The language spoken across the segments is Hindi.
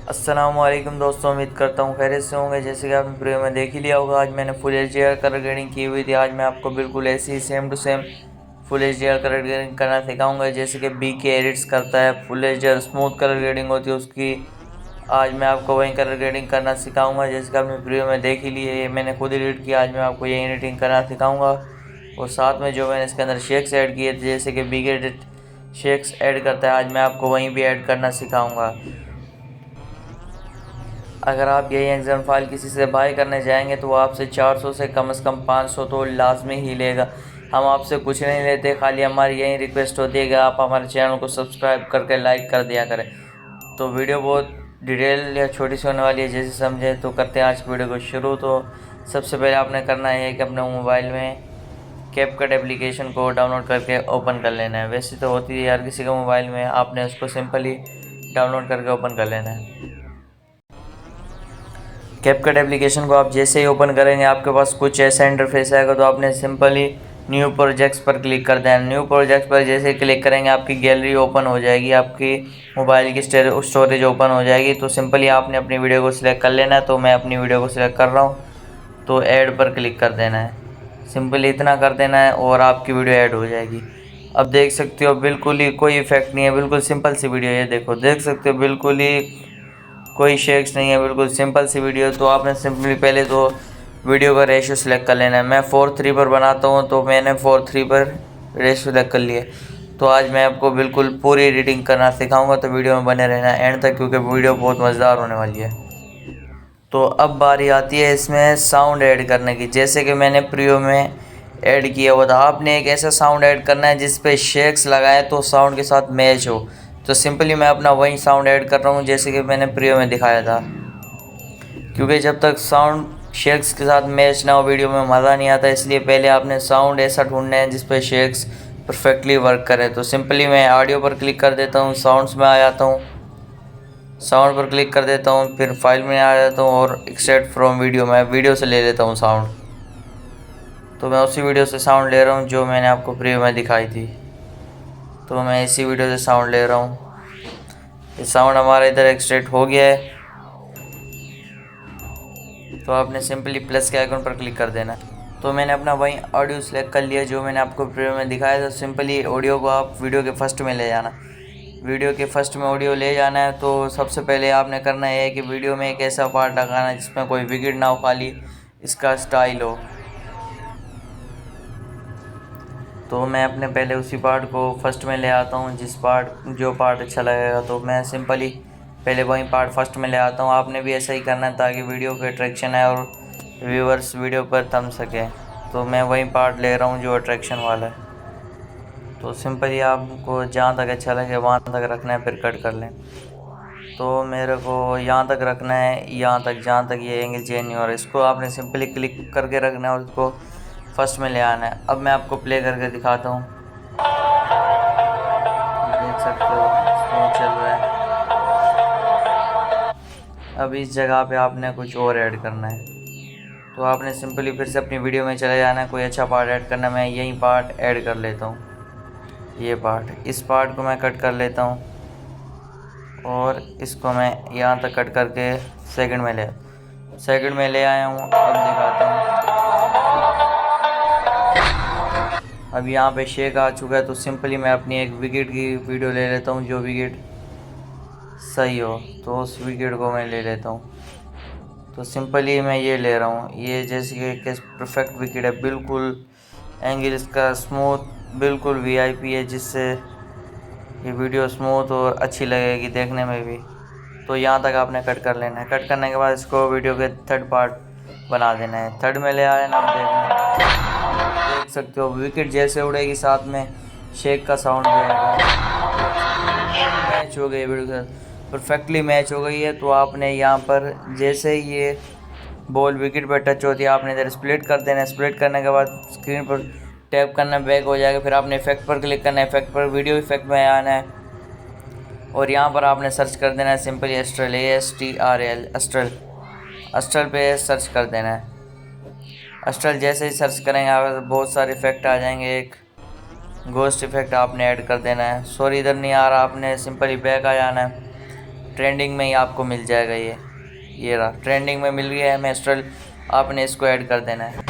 अस्सलामुअलैकुम दोस्तों, उम्मीद करता हूँ खैरियत से होंगे। जैसे कि आपने वीडियो में देख ही लिया होगा, आज मैंने full H D R colour grading की हुई थी। आज मैं आपको बिल्कुल ऐसी ही same to same full H D R colour grading करना सिखाऊंगा, जैसे कि बी के एडिट्स करता है। Full H D R smooth colour grading होती है उसकी। आज मैं आपको वही कलर ग्रेडिंग करना सिखाऊंगा, जैसे कि आपने वीडियो में देख ही ली है। ये मैंने खुद एडिट किया, आज मैं आपको यही एडिटिंग करना सिखाऊंगा। और साथ में जो मैंने इसके अंदर शेक्स ऐड किए थे, जैसे कि बी के एडिट शेक्स ऐड करता है, आज मैं आपको वहीं भी ऐड करना सिखाऊंगा। अगर आप यही एग्जाम फाइल किसी से बाय करने जाएंगे तो वो आपसे 400 से कम 500 तो लाजमी ही लेगा। हम आपसे कुछ नहीं लेते, खाली हमारी यही रिक्वेस्ट होती है कि आप हमारे चैनल को सब्सक्राइब करके लाइक कर दिया करें। तो वीडियो बहुत डिटेल या छोटी सी होने वाली है, जैसे समझे तो करते हैं आज की वीडियो को शुरू। तो सबसे पहले आपने करना है कि अपने मोबाइल में कैपकट एप्लीकेशन को डाउनलोड करके ओपन कर लेना है। वैसे तो होती है हर किसी के मोबाइल में, आपने उसको सिंपली डाउनलोड करके ओपन कर लेना है। कैपकट एप्लीकेशन को आप जैसे ही ओपन करेंगे आपके पास कुछ ऐसा इंटरफेस आएगा। तो आपने सिंपली न्यू प्रोजेक्ट्स पर क्लिक कर देना। न्यू प्रोजेक्ट्स पर जैसे क्लिक करेंगे आपकी गैलरी ओपन हो जाएगी, आपकी मोबाइल की स्टोरेज ओपन हो जाएगी। तो सिंपली आपने अपनी वीडियो को सिलेक्ट कर लेना है। तो मैं अपनी वीडियो को सिलेक्ट कर रहा हूँ, तो ऐड पर क्लिक कर देना है। सिंपली इतना कर देना है और आपकी वीडियो ऐड हो जाएगी। अब देख सकते हो बिल्कुल ही कोई इफेक्ट नहीं है, बिल्कुल सिंपल सी वीडियो है। ये देखो, देख सकते हो बिल्कुल ही कोई शेक्स नहीं है, बिल्कुल सिंपल सी वीडियो। तो आपने सिंपली पहले तो वीडियो का रेशियो सिलेक्ट कर लेना है। मैं 4:3 पर बनाता हूँ, तो मैंने 4:3 पर रेशियो सिलेक्ट कर लिए। तो आज मैं आपको बिल्कुल पूरी एडिटिंग करना सिखाऊंगा, तो वीडियो में बने रहना एंड तक, क्योंकि वीडियो बहुत मज़ेदार होने वाली है। तो अब बारी आती है इसमें साउंड ऐड करने की। जैसे कि मैंने प्रियो में ऐड किया हुआ था, आपने एक ऐसा साउंड ऐड करना है जिस पे शेक्स लगाए तो साउंड के साथ मैच हो। तो सिंपली मैं अपना वही साउंड ऐड कर रहा हूँ, जैसे कि मैंने प्रियो में दिखाया था। क्योंकि जब तक साउंड शेक्स के साथ मैच ना हो वीडियो में मज़ा नहीं आता, इसलिए पहले आपने साउंड ऐसा ढूंढना है जिस पे शेक्स परफेक्टली वर्क करे। तो सिंपली मैं ऑडियो पर क्लिक कर देता हूँ, साउंड्स में आ जाता हूँ, साउंड पर क्लिक कर देता हूँ, फिर फाइल में आ जाता हूँ और एक्सट्रैक्ट फ्रॉम वीडियो में वीडियो से ले लेता हूँ साउंड। तो मैं उसी वीडियो से साउंड ले रहा हूँ जो मैंने आपको प्रीव्यू में दिखाई थी। तो मैं इसी वीडियो से साउंड ले रहा हूँ। ये साउंड हमारा इधर एक्सट्रैक्ट हो गया है। तो आपने सिंपली प्लस के आइकन पर क्लिक कर देना है। तो मैंने अपना वही ऑडियो सेलेक्ट कर लिया जो मैंने आपको प्रीव्यू में दिखाया था। सिंपली ऑडियो को आप वीडियो के फर्स्ट में ले जाना, वीडियो के फर्स्ट में ऑडियो ले जाना है। तो सबसे पहले आपने करना है कि वीडियो में एक ऐसा पार्ट लगाना है जिसमें कोई विकेट ना हो, खाली इसका स्टाइल हो। तो मैं अपने पहले उसी पार्ट को फर्स्ट में ले आता हूँ, जो पार्ट अच्छा लगेगा। तो मैं सिंपली पहले वही पार्ट फर्स्ट में ले आता हूँ। आपने भी ऐसा ही करना है ताकि वीडियो को अट्रैक्शन है और व्यूअर्स वीडियो पर थम सके। तो मैं वही पार्ट ले रहा हूँ जो अट्रैक्शन वाला है। तो सिंपली आपको जहाँ तक अच्छा लगे वहाँ तक रखना है, फिर कट कर लें। तो मेरे को यहाँ तक रखना है, यहाँ तक जहाँ तक ये एंगल चेंज नहीं हो रहा है। इसको आपने सिंपली क्लिक करके रखना है और उसको फर्स्ट में ले आना है। अब मैं आपको प्ले करके दिखाता हूँ, देख सकते हो स्मूथ चल रहा है। अब इस जगह पे आपने कुछ और ऐड करना है। तो आपने सिंपली फिर से अपनी वीडियो में चले जाना है, कोई अच्छा पार्ट ऐड करना है। मैं यही पार्ट ऐड कर लेता हूँ, ये पार्ट, इस पार्ट को मैं कट कर लेता हूँ और इसको मैं यहाँ तक कट करके सेकंड में ले आया हूँ। अब दिखाता हूँ, अब यहाँ पे शेक आ चुका है। तो सिंपली मैं अपनी एक विकेट की वीडियो ले लेता हूँ, जो विकेट सही हो तो उस विकेट को मैं ले लेता हूँ। तो सिंपली मैं ये ले रहा हूँ, ये जैसे कि परफेक्ट विकेट है, बिल्कुल एंगल इसका स्मूथ, बिल्कुल वीआईपी है, जिससे ये वीडियो स्मूथ और अच्छी लगेगी देखने में भी। तो यहाँ तक आपने कट कर लेना है। कट करने के बाद इसको वीडियो के थर्ड पार्ट बना देना है, थर्ड में ले आए ना। आप देख सकते हो विकेट जैसे उड़ेगी साथ में शेक का साउंड भी आएगा। मैच हो गई वीडियो, परफेक्टली मैच हो गई है। तो आपने यहाँ पर जैसे ही ये बॉल विकेट पर टच होती है, आपने इधर स्प्लिट कर देना है। स्प्लिट करने के बाद स्क्रीन पर टैप करना, बैक हो जाएगा। फिर आपने इफेक्ट पर क्लिक करना है, इफेक्ट पर वीडियो इफेक्ट में आना है और यहाँ पर आपने सर्च कर देना है simply astral, ASTRL, astral. Astral पे सर्च कर देना है। एस्ट्रल जैसे ही सर्च करेंगे आप बहुत सारे इफेक्ट आ जाएंगे। एक गोस्ट इफेक्ट आपने ऐड कर देना है। सॉरी इधर नहीं आ रहा, आपने सिंपली बैक आ जाना है। ट्रेंडिंग में ही आपको मिल जाएगा। ये रहा, ट्रेंडिंग में मिल गया है मेस्ट्रल। आपने इसको ऐड कर देना है।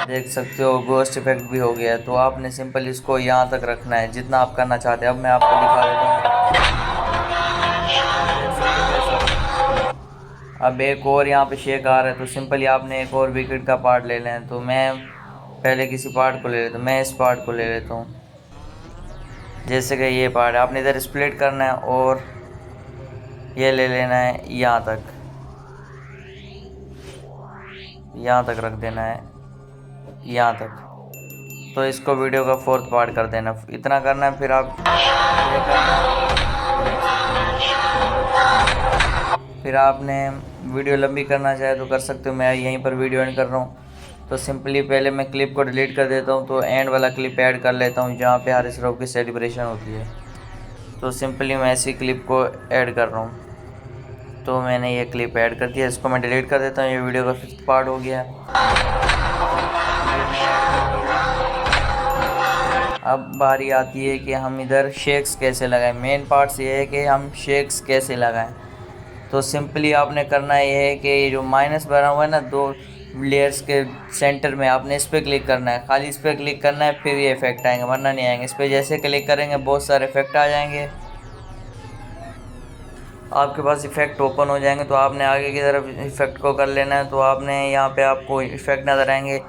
देख सकते हो गोस्ट इफेक्ट भी हो गया है। तो आपने सिंपल इसको यहाँ तक रखना है जितना आप करना चाहते हैं। अब मैं आपको दिखा देता हूँ। अब एक और यहाँ पे शेक आ रहा है, तो सिंपली आपने एक और विकेट का पार्ट ले लें। तो मैं पहले किसी पार्ट को ले लेता हूँ। मैं इस पार्ट को ले लेता हूँ, जैसे कि ये पार्ट है। आपने इधर स्प्लिट करना है और ये ले लेना है यहाँ तक रख देना है, यहाँ तक। तो इसको वीडियो का 4th पार्ट कर देना। इतना करना है। फिर आप फिर आपने वीडियो लंबी करना चाहे तो कर सकते हो। मैं यहीं पर वीडियो एंड कर रहा हूँ। तो सिंपली पहले मैं क्लिप को डिलीट कर देता हूँ। तो एंड वाला क्लिप ऐड कर लेता हूँ जहाँ पे हारिस रऊफ की सेलिब्रेशन होती है। तो सिंपली मैं ऐसी क्लिप को ऐड कर रहा हूँ। तो मैंने ये क्लिप ऐड कर दिया। इसको मैं डिलीट कर देता हूँ। ये वीडियो का 5th पार्ट हो गया। अब बारी आती है कि हम इधर शेक्स कैसे लगाएं। मेन पार्ट्स ये है कि हम शेक्स कैसे लगाएं। तो सिंपली आपने करना ये है कि ये जो माइनस बना हुआ है ना 2 लेयर्स के सेंटर में, आपने इस पर क्लिक करना है। खाली इस पर क्लिक करना है, फिर ये इफेक्ट आएंगे, वरना नहीं आएंगे। इस पर जैसे क्लिक करेंगे बहुत सारे इफेक्ट आ जाएंगे, आपके पास इफेक्ट ओपन हो जाएंगे। तो आपने आगे की तरफ इफेक्ट को कर लेना है। तो आपने यहाँ पे आपको इफेक्ट नज़र आएंगे।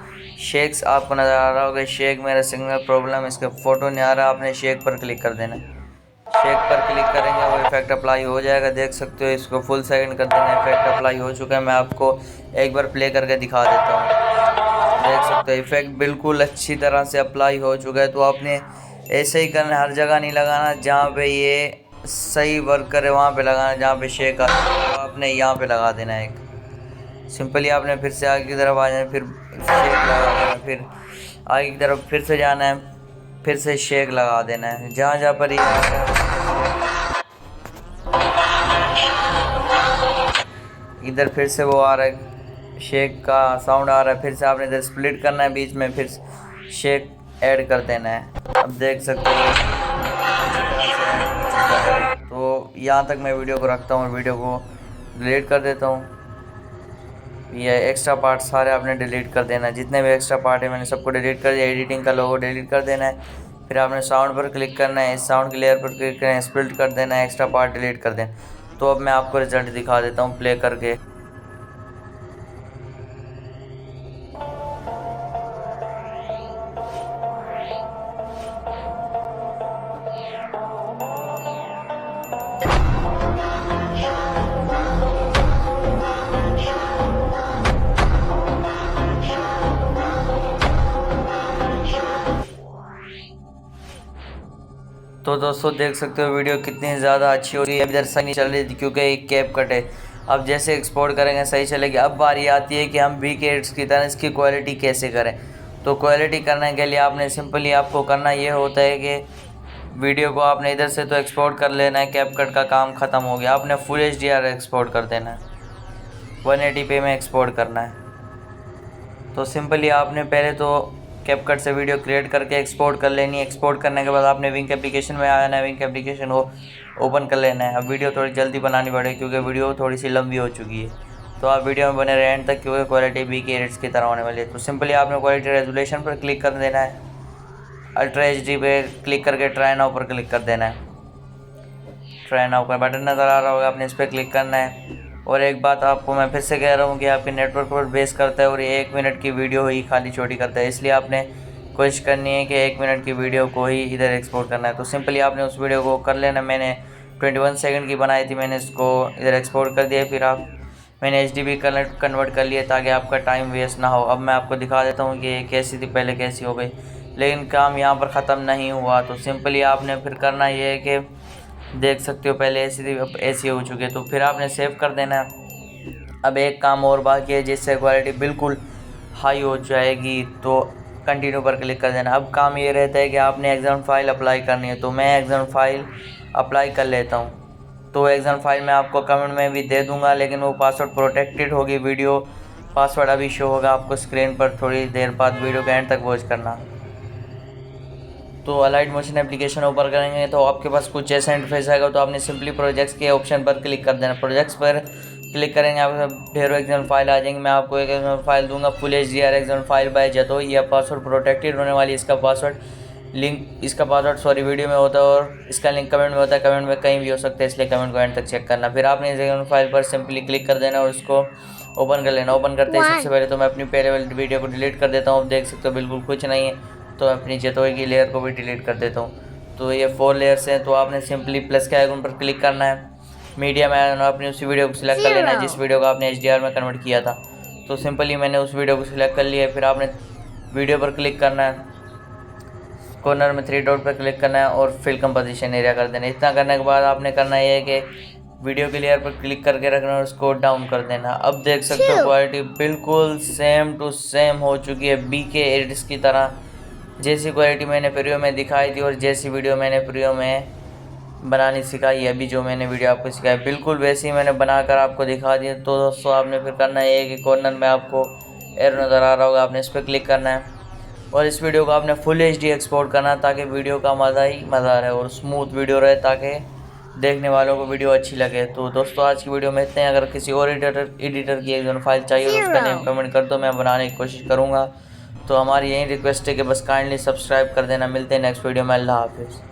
शेक्स आपको नज़र आ रहा होगा। शेक मेरा सिग्नल प्रॉब्लम, इसका फ़ोटो नहीं आ रहा। आपने शेक पर क्लिक कर देना है। शेक पर क्लिक करेंगे वो इफेक्ट अप्लाई हो जाएगा। देख सकते हो, इसको फुल सेकंड कर देना। इफेक्ट अप्लाई हो चुका है। मैं आपको एक बार प्ले करके दिखा देता हूँ। देख सकते हो इफेक्ट बिल्कुल अच्छी तरह से अप्लाई हो चुका है। तो आपने ऐसे ही करना, हर जगह नहीं लगाना। जहाँ पे ये सही वर्क करे वहाँ पे लगाना। जहाँ पे शेक आ तो आपने यहाँ पे लगा देना है एक। सिंपली आपने फिर से आगे की तरफ आ जाना, फिर शेक लगा देना, फिर आगे की तरफ फिर से जाना है, फिर से शेक लगा देना है जहाँ पर ये इधर फिर से वो आ रहा है, शेक का साउंड आ रहा है। फिर से आपने इधर स्प्लिट करना है बीच में, फिर शेक ऐड कर देना है। अब देख सकते हो। तो यहाँ तक मैं वीडियो को रखता हूँ और वीडियो को डिलीट कर देता हूँ। ये एक्स्ट्रा पार्ट सारे आपने डिलीट कर देना है। जितने भी एक्स्ट्रा पार्ट है मैंने सबको डिलीट कर दिया। एडिटिंग का लोगो डिलीट कर देना है। फिर आपने साउंड पर क्लिक करना है, इस साउंड की लेयर पर क्लिक करना है, स्प्लिट कर देना है, एक्स्ट्रा पार्ट डिलीट कर देना। तो अब मैं आपको रिजल्ट दिखा देता हूँ प्ले करके। तो दोस्तों देख सकते हो वीडियो कितनी ज़्यादा अच्छी हो रही है। इधर सही नहीं चल रही थी क्योंकि एक कैप कट है। अब जैसे एक्सपोर्ट करेंगे सही चलेगी। अब बारी आती है कि हम वीकेट्स की तरह इसकी क्वालिटी कैसे करें। तो क्वालिटी करने के लिए आपने सिंपली आपको करना ये होता है कि वीडियो को आपने इधर से तो एक्सपोर्ट कर लेना है। कैप कट का काम ख़त्म हो गया। आपने फुल HDR एक्सपोर्ट कर देना है, 180p में एक्सपोर्ट करना है। तो सिंपली आपने पहले तो कैपकट से वीडियो क्रिएट करके एक्सपोर्ट कर लेनी है। एक्सपोर्ट करने के बाद आपने विंक एप्लीकेशन में आना है। विंक एप्लीकेशन को ओपन कर लेना है। अब वीडियो थोड़ी जल्दी बनानी पड़ेगी क्योंकि वीडियो थोड़ी सी लंबी हो चुकी है। तो आप वीडियो में बने रहे एंड तक क्योंकि क्वालिटी VK की तरह होने वाली है। तो सिंपली आपने क्वालिटी रेजोल्यूशन पर क्लिक कर देना है। अल्ट्रा HD पे क्लिक करके ट्राई नाउ पर क्लिक कर देना है। ट्राई नाउ का बटन नज़र आ रहा होगा, आपने इस पर क्लिक करना है। और एक बात आपको मैं फिर से कह रहा हूँ कि आपके नेटवर्क पर बेस करता है और ये 1 मिनट की वीडियो ही खाली छोटी करता है। इसलिए आपने कोशिश करनी है कि 1 मिनट की वीडियो को ही इधर एक्सपोर्ट करना है। तो सिंपली आपने उस वीडियो को कर लेना। मैंने 21 सेकंड की बनाई थी, मैंने इसको इधर एक्सपोर्ट कर दिया। फिर मैंने HDB कन्वर्ट कर लिया ताकि आपका टाइम वेस्ट ना हो। अब मैं आपको दिखा देता हूँ कि ये कैसी थी, पहले कैसी हो गई। लेकिन काम यहाँ पर ख़त्म नहीं हुआ। तो सिंपली आपने फिर करना ये है कि देख सकते हो पहले ऐसी थी, अब ऐसी हो चुकी है। तो फिर आपने सेव कर देना है। अब एक काम और बाकी है जिससे क्वालिटी बिल्कुल हाई हो जाएगी। तो कंटिन्यू पर क्लिक कर देना। अब काम ये रहता है कि आपने एक्जाम फाइल अप्लाई करनी है। तो मैं एक्जाम फाइल अप्लाई कर लेता हूँ। तो एग्जाम फाइल मैं आपको कमेंट में भी दे दूँगा, लेकिन वो पासवर्ड प्रोटेक्टेड होगी। वीडियो पासवर्ड अभी शो होगा आपको स्क्रीन पर, थोड़ी देर बाद वीडियो के एंड तक वॉच करना। तो अलाइट मोशन एप्लीकेशन ओपन करेंगे तो आपके पास कुछ ऐसा इंटरफेस आएगा। तो आपने सिंपली प्रोजेक्ट्स के ऑप्शन पर क्लिक कर देना। प्रोजेक्ट्स पर क्लिक करेंगे आपके ढेरों एक्सएमएल फाइल आ जाएंगे। मैं आपको एक एक्सएमएल फाइल दूंगा, full HDR XML file by Jatoi. यह पासवर्ड प्रोटेक्टेड होने वाली, इसका पासवर्ड सॉरी वीडियो में होता है और इसका लिंक कमेंट में होता है। कमेंट में कहीं भी हो सकता है, इसलिए कमेंट को एंड तक चेक करना। फिर आपने इस एक्सएमएल फाइल पर सिंपली क्लिक कर देना और इसको ओपन कर लेना। ओपन करते ही सबसे पहले तो मैं अपनी पहले वाली वीडियो को डिलीट कर देता हूँ। आप देख सकते हो बिल्कुल कुछ नहीं है, तो अपनी जतोई की लेयर को भी डिलीट कर देता हूँ। तो ये 4 लेयर्स हैं। तो आपने सिंपली प्लस के आइकन पर क्लिक करना है। मीडिया में अपनी उसी वीडियो को सिलेक्ट कर लेना है जिस वीडियो को आपने HDR में कन्वर्ट किया था। तो सिंपली मैंने उस वीडियो को सिलेक्ट कर लिया है। फिर आपने वीडियो पर क्लिक करना है, कॉर्नर में 3 डॉट पर क्लिक करना है और फिल कंपोजिशन एरिया कर देना है। इतना करने के बाद आपने करना ये है कि वीडियो के लेयर पर क्लिक करके रखना और उसको डाउन कर देना। अब देख सकते हो क्वालिटी बिल्कुल सेम टू सेम हो चुकी है BK एडिट्स की तरह। जैसी क्वालिटी मैंने प्रीव्यू में दिखाई थी और जैसी वीडियो मैंने प्रीव्यू में बनानी सिखाई, अभी जो मैंने वीडियो आपको सिखाई बिल्कुल वैसे ही मैंने बनाकर आपको दिखा दिया। तो दोस्तों आपने फिर करना है कि कॉर्नर में आपको एरो नज़र आ रहा होगा, आपने इस पर क्लिक करना है और इस वीडियो को आपने फुल HD एक्सपोर्ट करना ताकि वीडियो का मज़ा ही मज़ा रहे और स्मूथ वीडियो रहे, ताकि देखने वालों को वीडियो अच्छी लगे। तो दोस्तों आज की वीडियो में इतने। अगर किसी और एडिटर की एक फाइल चाहिए तो उसका नेम कमेंट कर दो, मैं बनाने की कोशिश करूँगा। तो हमारी यही रिक्वेस्ट है कि बस काइंडली सब्सक्राइब कर देना। मिलते हैं नेक्स्ट वीडियो में। अल्लाह हाफिज़।